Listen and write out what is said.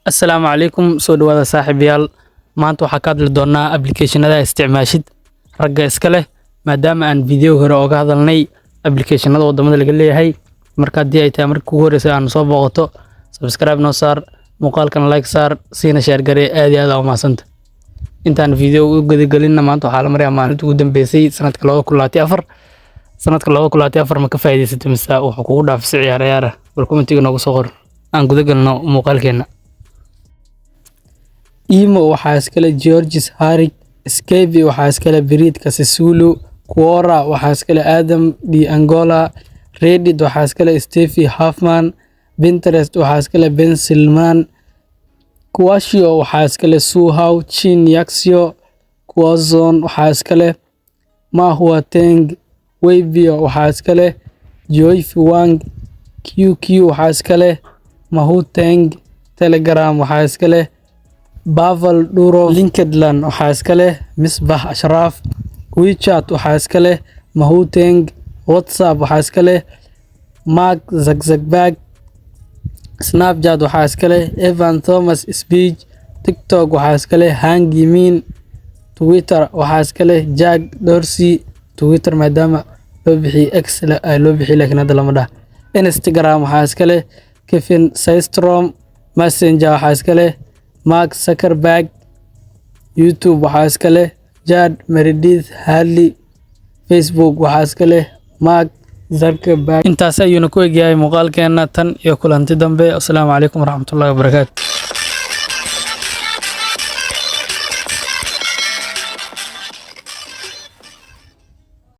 السلام عليكم سو dhawaada saaxiibayaal maanta waxaa ka hadli doonaa applicationada isticmaashid ragga iska leh maadaama aan video hore uga hadalnay applicationada wadamada laga leeyahay marka hadii ay tahay markii ugu horeysay aan soo booqato subscribe noo saar muuqaalkan like saar siina share garee aad iyo aad u mahadsanid intaan video u gudagalinna maanta waxaa la marayaa maalintii ugu dambeysay sanadka 2024 ma ka faa'iideysatay mise wuxuu kugu dhaafisay ciyaar bal commentiga noogu soo qor aan gudagalno muuqaalkeena Imo waxaa iskale Georges Harik, Skevi waxaa iskale Birid Kasisulu, Quora waxaa iskale Adam di Angola, Reddit waxaa iskale Steffi Huffman, Pinterest waxaa iskale Ben Silman, Quashio waxaa iskale Suhao Chin Yaxio, Quazon waxaa iskale Mahua Teng, Wavio waxaa iskale Joyfi Wang, QQ waxaa iskale Mahuteng, Telegram waxaa iskale Bavel Duro, LinkedIn waxaa iskale Misbah Ashraf, WeChat waxaa iskale Mahuteng, WhatsApp waxaa iskale Mark Zuckerberg, Snapchat waxaa iskale Evan Thomas Speech, TikTok waxaa iskale Hang Yimin, Twitter waxaa iskale Jack Dorsey, Twitter maadaama loo bixiyay X loo bixiyay laakiin hadda lama dhaha. Instagram waxaa iskale Kevin Systrom, Messenger waxaa iskale Mark Zuckerberg, YouTube waxaa iskale Jad Meredith Hadley, Facebook waxaa iskale Mark Zuckerberg. Intaas ayuuna ku egyahay muuqaalkeena tan iyo kulanti dambe. Assalaamu calaykum waraxmatullaahi wabarakaatuh.